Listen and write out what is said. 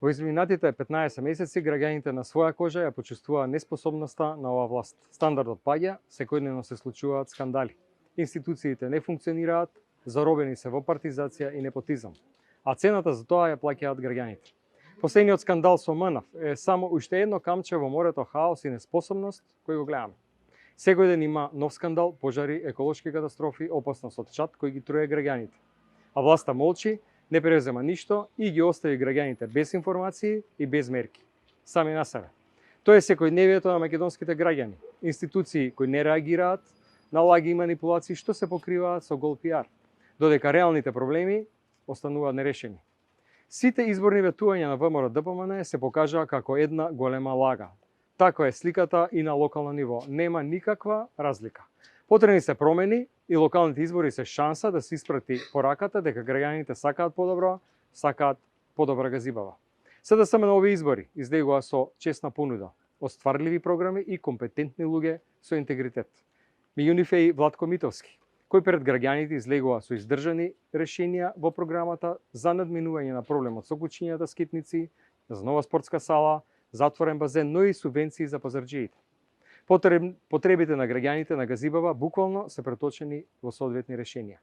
Во изминатите 15 месеци граѓаните на своја кожа ја почувствуваа неспособноста на оваа власт. Стандардот паѓа, секојдневно се случуваат скандали. Институциите не функционираат, заробени се во партизација и непотизам, а цената за тоа ја плаќаат граѓаните. Последниот скандал со МНАФ е само уште едно камче во морето хаос и неспособност кој го гледаме. Секој ден има нов скандал, пожари, еколошки катастрофи, опасност од чад кој ги труе граѓаните. А власта молчи, не презема ништо и ги остави граѓаните без информации и без мерки. Сами на себе. Тоа е секојдневието на македонските граѓани. Институции кои не реагираат на лаги и манипулации што се покриваат со гол пиар, додека реалните проблеми остануваат нерешени. Сите изборни ветувања на ВМРО-ДПМН се покажаа како една голема лага. Така е сликата и на локално ниво. Нема никаква разлика. Потребни се промени и локалните избори се шанса да се испрати пораката дека граѓаните сакаат подобро, сакаат подобра газибава. СДСМ на овие избори излегува со честна понуда, остварливи програми и компетентни луѓе со интегритет. Меѓу нив е и Владко Митовски, кој пред граѓаните излегува со издржани решенија во програмата за надминување на проблемот со кучињата скитници, за нова спортска сала, затворен базен, но и субвенции за пазарџиите. Потребите на граѓаните на газибава буквално се преточени во соодветни решенија.